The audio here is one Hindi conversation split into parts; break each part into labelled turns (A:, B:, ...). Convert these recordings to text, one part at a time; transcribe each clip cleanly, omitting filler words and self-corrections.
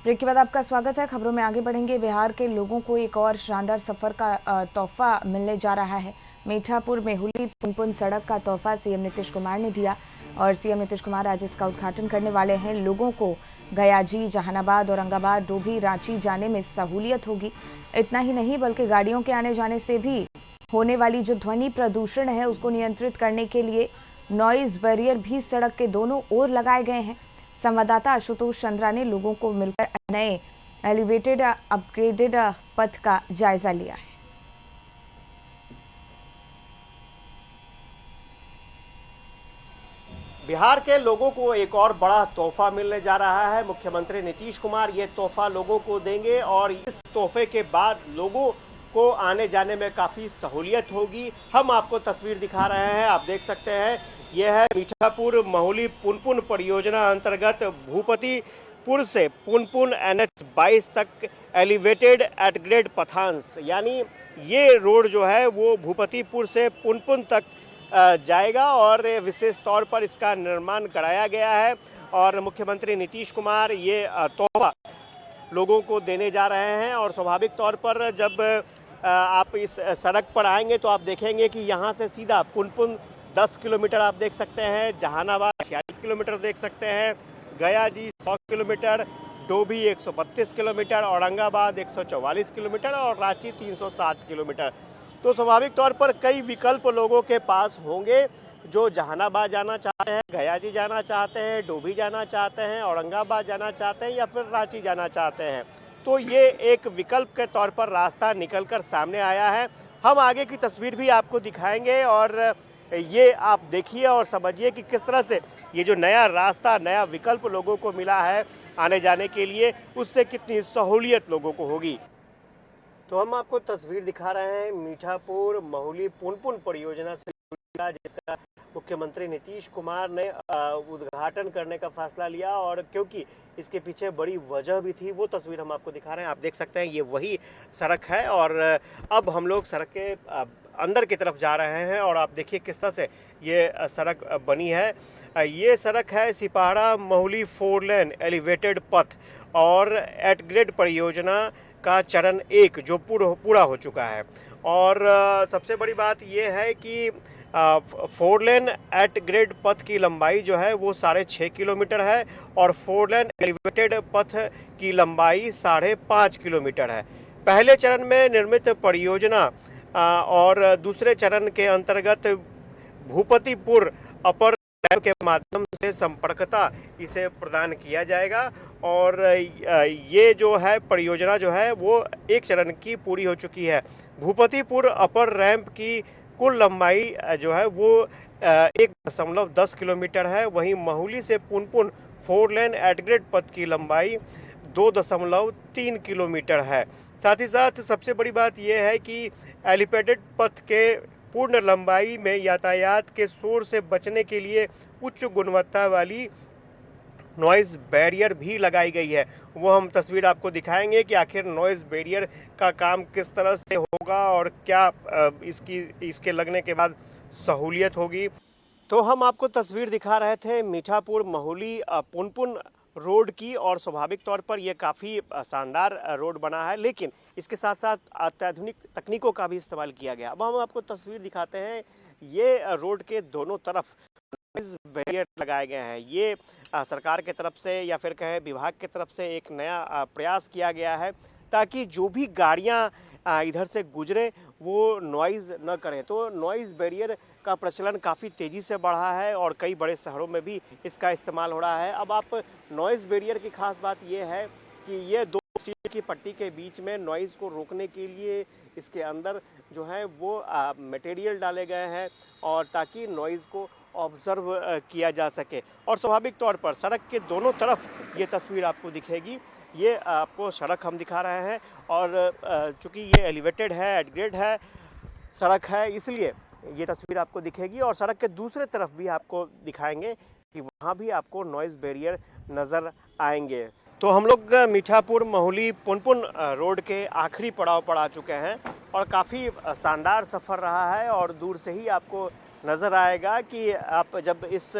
A: ब्रेक के बाद आपका स्वागत है। खबरों में आगे बढ़ेंगे। बिहार के लोगों को एक और शानदार सफर का तोहफा मिलने जा रहा है। मीठापुर मेहुली पुनपुन सड़क का तोहफा सीएम नीतीश कुमार ने दिया और सीएम नीतीश कुमार आज इसका उद्घाटन करने वाले हैं। लोगों को गयाजी, जहानाबाद, औरंगाबाद, डोभी, रांची जाने में सहूलियत होगी। इतना ही नहीं बल्कि गाड़ियों के आने जाने से भी होने वाली जो ध्वनि प्रदूषण है उसको नियंत्रित करने के लिए नॉइज बैरियर भी सड़क के दोनों ओर लगाए गए हैं। संवाददाता आशुतोष चंद्रा ने लोगों को मिलकर नए एलिवेटेड अपग्रेडेड पथ का जायजा लिया है।
B: बिहार के लोगों को एक और बड़ा तोहफा मिलने जा रहा है। मुख्यमंत्री नीतीश कुमार ये तोहफा लोगों को देंगे और इस तोहफे के बाद लोगों को आने जाने में काफ़ी सहूलियत होगी। हम आपको तस्वीर दिखा रहे हैं, आप देख सकते हैं। यह है मीठापुर मेहुली पुनपुन परियोजना अंतर्गत भूपतिपुर से पुनपुन NH 22 तक एलिवेटेड एट ग्रेड पथांश, यानी ये रोड जो है वो भूपतिपुर से पुनपुन तक जाएगा और विशेष तौर पर इसका निर्माण कराया गया है। और मुख्यमंत्री नीतीश कुमार ये तोहफा लोगों को देने जा रहे हैं। और स्वाभाविक तौर पर जब आप इस सड़क पर आएंगे तो आप देखेंगे कि यहाँ से सीधा पुनपुन 10 किलोमीटर आप देख सकते हैं, जहानाबाद 46 किलोमीटर देख सकते हैं, गया जी 100 kilometre, Dobhi 132 kilometre, Aurangabad 144 kilometre और रांची 307 किलोमीटर। तो स्वाभाविक तौर पर कई विकल्प लोगों के पास होंगे जो जहानाबाद जाना चाहते हैं, गया जी जाना चाहते हैं, डोभी जाना चाहते हैं, औरंगाबाद जाना चाहते हैं या फिर रांची जाना चाहते हैं। तो ये एक विकल्प के तौर पर रास्ता निकलकर सामने आया है। हम आगे की तस्वीर भी आपको दिखाएंगे और ये आप देखिए और समझिए कि किस तरह से ये जो नया रास्ता, नया विकल्प लोगों को मिला है आने जाने के लिए, उससे कितनी सहूलियत लोगों को होगी। तो हम आपको तस्वीर दिखा रहे हैं मीठापुर मेहुली पुनपुन परियोजना से, जिसका मुख्यमंत्री नीतीश कुमार ने उद्घाटन करने का फैसला लिया। और क्योंकि इसके पीछे बड़ी वजह भी थी, वो तस्वीर हम आपको दिखा रहे हैं। आप देख सकते हैं ये वही सड़क है और अब हम लोग सड़क के अंदर की तरफ जा रहे हैं और आप देखिए किस तरह से ये सड़क बनी है। ये सड़क है सिपारा मेहुली 4 लेन एलिवेटेड पथ और एट ग्रेड परियोजना का चरण 1 जो पूरा हो चुका है। और सबसे बड़ी बात यह है कि 4 लेन एट ग्रेड पथ की लंबाई जो है वो 6.5 किलोमीटर है और 4 लेन एलिवेटेड पथ की लंबाई 5.5 किलोमीटर है। पहले चरण में निर्मित परियोजना और दूसरे चरण के अंतर्गत भूपतिपुर अपर के माध्यम से संपर्कता इसे प्रदान किया जाएगा। और ये जो है परियोजना जो है वो एक चरण की पूरी हो चुकी है। भूपतिपुर अपर रैंप की कुल लंबाई जो है वो 1.10 किलोमीटर है। वहीं मेहुली से पुनपुन 4 लेन एट ग्रेड पथ की लंबाई 2.3 किलोमीटर है। साथ ही साथ सबसे बड़ी बात यह है कि एलिवेटेड पथ के पूर्ण लंबाई में यातायात के शोर से बचने के लिए उच्च गुणवत्ता वाली नॉइज़ बैरियर भी लगाई गई है। वो हम तस्वीर आपको दिखाएंगे कि आखिर नॉइज़ बैरियर का काम किस तरह से होगा और क्या इसके लगने के बाद सहूलियत होगी। तो हम आपको तस्वीर दिखा रहे थे मीठापुर मेहुली पुनपुन रोड की और स्वाभाविक तौर पर यह काफ़ी शानदार रोड बना है, लेकिन इसके साथ साथ अत्याधुनिक तकनीकों का भी इस्तेमाल किया गया। अब हम आपको तस्वीर दिखाते हैं। ये रोड के दोनों तरफ बैरियर लगाए गए हैं। ये सरकार के तरफ से या फिर कहें विभाग के तरफ से एक नया प्रयास किया गया है ताकि जो भी गाड़ियां इधर से गुजरें वो नॉइज़ न करें। तो नॉइज़ बैरियर का प्रचलन काफ़ी तेज़ी से बढ़ा है और कई बड़े शहरों में भी इसका इस्तेमाल हो रहा है। अब आप नॉइज़ बैरियर की खास बात ये है कि ये 2 स्टील की पट्टी के बीच में नॉइज़ को रोकने के लिए इसके अंदर जो है वो मटेरियल डाले गए हैं और ताकि नॉइज़ को ऑब्जर्व किया जा सके। और स्वाभाविक तौर पर सड़क के दोनों तरफ ये तस्वीर आपको दिखेगी। ये आपको सड़क हम दिखा रहे हैं और चूँकि ये एलिवेटेड है, एट ग्रेड है सड़क है, इसलिए ये तस्वीर आपको दिखेगी। और सड़क के दूसरे तरफ भी आपको दिखाएंगे कि वहाँ भी आपको नॉइज़ बैरियर नज़र आएंगे। तो हम लोग मीठापुर मेहुली पुनपुन रोड के आखिरी पड़ाव पर आ चुके हैं और काफ़ी शानदार सफ़र रहा है और दूर से ही आपको नज़र आएगा कि आप जब इस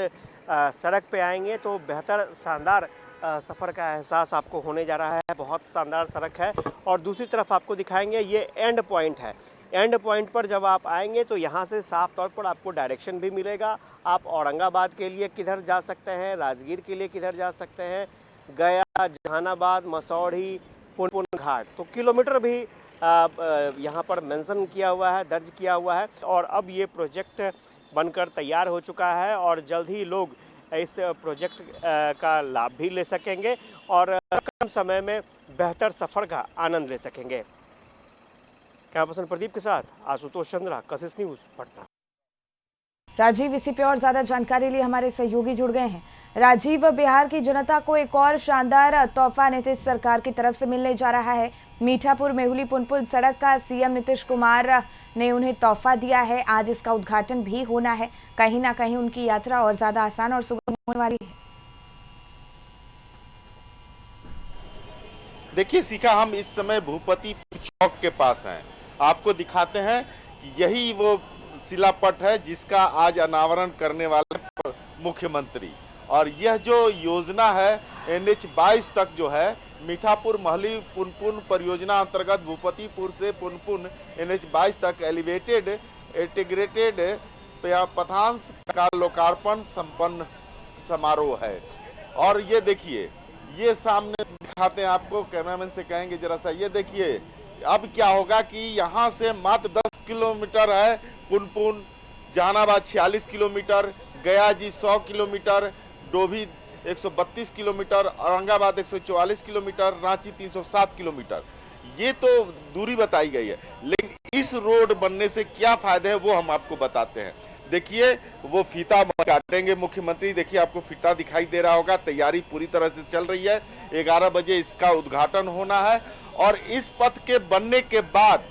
B: सड़क पे आएंगे तो बेहतर शानदार सफ़र का एहसास आपको होने जा रहा है। बहुत शानदार सड़क है और दूसरी तरफ आपको दिखाएंगे ये एंड पॉइंट है। एंड पॉइंट पर जब आप आएंगे तो यहाँ से साफ तौर पर आपको डायरेक्शन भी मिलेगा। आप औरंगाबाद के लिए किधर जा सकते हैं, राजगीर के लिए किधर जा सकते हैं, गया, जहानाबाद, मसौढ़ी, पुनपुन घाट, तो किलोमीटर भी यहाँ पर मेंशन किया हुआ है, दर्ज किया हुआ है। और अब ये प्रोजेक्ट बनकर तैयार हो चुका है और जल्द ही लोग इस प्रोजेक्ट का लाभ भी ले सकेंगे और कम समय में बेहतर सफ़र का आनंद ले सकेंगे। कैमरा पर्सन प्रदीप के साथ आशुतोष चंद्रा, कशिश न्यूज़, पटना।
A: राजीव, इसी पे और ज्यादा जानकारी लिए हमारे सहयोगी जुड़ गए हैं। राजीव, बिहार की जनता को एक और शानदार तोहफा नीतीश सरकार की तरफ से मिलने जा रहा है। मीठापुर मेहुली पुनपुन सड़क का सीएम नीतीश कुमार ने उन्हें तोहफा दिया है। आज इसका उद्घाटन भी होना है। कहीं ना कहीं उनकी यात्रा और ज्यादा आसान और सुगम होने वाली है।
C: देखिए शिखा, हम इस समय भूपति चौक के पास हैं। आपको दिखाते हैं कि यही वो शिलापट है जिसका आज अनावरण करने वाले मुख्यमंत्री। और यह जो योजना है NH 22 तक जो है मीठापुर महली पुनपुन परियोजना अंतर्गत भूपतिपुर से पुनपुन NH 22 तक एलिवेटेड इंटीग्रेटेड पथांश का लोकार्पण संपन्न समारोह है। और ये देखिए, ये सामने दिखाते हैं आपको, कैमरामैन से कहेंगे जरा सा, ये देखिए अब क्या होगा कि यहाँ से मात्र 10 किलोमीटर है पुनपुन, जहानाबाद 46 किलोमीटर, गया जी 100 kilometre, Dobhi 132 kilometre, Aurangabad 144 kilometre, Ranchi 307 kilometre, ये तो दूरी बताई गई है। लेकिन इस रोड बनने से क्या फायदे हैं वो हम आपको बताते हैं। देखिए वो फीता काटेंगे मुख्यमंत्री, देखिए आपको फीता दिखाई दे रहा होगा, तैयारी पूरी तरह से चल रही है। 11 बजे इसका उद्घाटन होना है और इस पथ के बनने के बाद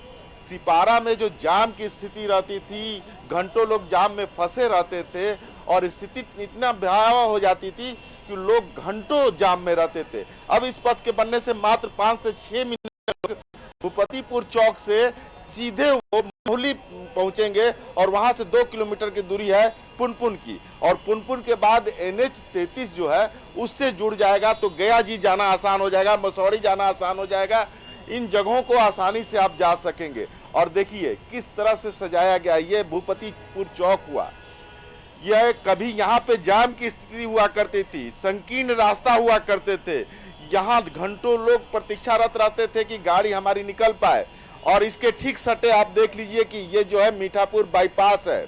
C: सिपारा में जो जाम की स्थिति रहती थी, घंटों लोग जाम में फंसे रहते थे और स्थिति इतना भयावह हो जाती थी कि लोग घंटों जाम में रहते थे। अब इस पथ के बनने से मात्र 5 से 6 मिनट भूपतिपुर चौक से सीधे वो मेहुली पहुंचेंगे और वहां से 2 किलोमीटर की दूरी है पुनपुन की। और पुनपुन के बाद NH 33 जो है उससे जुड़ जाएगा तो गया जी जाना आसान हो जाएगा, मसौढ़ी जाना आसान हो जाएगा। इन जगहों को आसानी से आप जा सकेंगे। और देखिए किस तरह से सजाया गया, ये भूपतिपुर चौक हुआ। यह कभी यहाँ पे जाम की स्थिति हुआ करती थी, संकीर्ण रास्ता हुआ करते थे, यहाँ घंटों लोग प्रतीक्षारत रहते थे कि गाड़ी हमारी निकल पाए। और इसके ठीक सटे आप देख लीजिए कि ये जो है मीठापुर बाईपास है।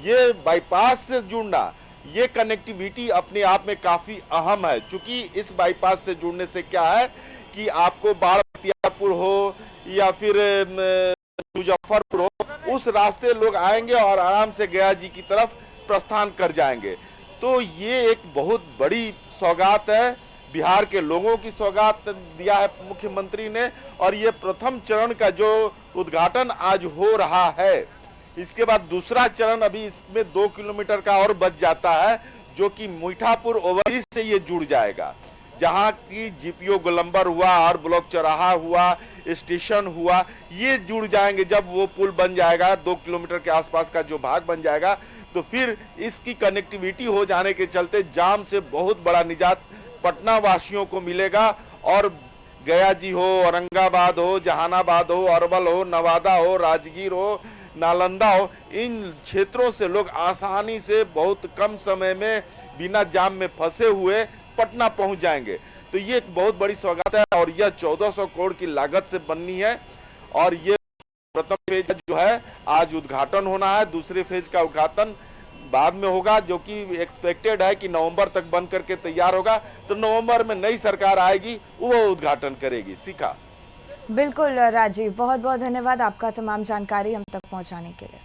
C: ये बाईपास से जुड़ना, ये कनेक्टिविटी अपने आप में काफी अहम है। चूंकि इस बाईपास से जुड़ने से क्या है कि आपको बख्तियारपुर हो या फिर मुजफ्फरपुर हो, उस रास्ते लोग आएंगे और आराम से गया जी की तरफ प्रस्थान कर जाएंगे। तो ये एक बहुत बड़ी सौगात है, बिहार के लोगों की सौगात दिया है मुख्यमंत्री ने। और ये प्रथम चरण का जो उद्घाटन आज हो रहा है, इसके बाद दूसरा चरण अभी इसमें 2 किलोमीटर का और बच जाता है, जो कि मीठापुर ओवरब्रिज से ये जुड़ जाएगा, जहां की GPO गोलंबर हुआ और ब्लॉक चौराहा हुआ, स्टेशन हुआ, ये जुड़ जाएंगे। जब वो पुल बन जाएगा 2 किलोमीटर के आसपास का जो भाग बन जाएगा, तो फिर इसकी कनेक्टिविटी हो जाने के चलते जाम से बहुत बड़ा निजात पटना वासियों को मिलेगा। और गया जी हो, औरंगाबाद हो, जहानाबाद हो, अरवल हो, नवादा हो, राजगीर हो, नालंदा हो, इन क्षेत्रों से लोग आसानी से बहुत कम समय में बिना जाम में फंसे हुए पटना पहुंच जाएंगे। तो ये एक बहुत बड़ी सौगात है और यह 1400 करोड़ की लागत से बननी है। और ये प्रथम फेज जो है आज उद्घाटन होना है, दूसरे फेज का उद्घाटन बाद में होगा, जो कि एक्सपेक्टेड है कि नवंबर तक बन करके तैयार होगा। तो नवंबर में नई सरकार आएगी, वो उद्घाटन करेगी। शिखा,
A: बिल्कुल राजीव, बहुत बहुत धन्यवाद आपका तमाम जानकारी हम तक पहुंचाने के लिए।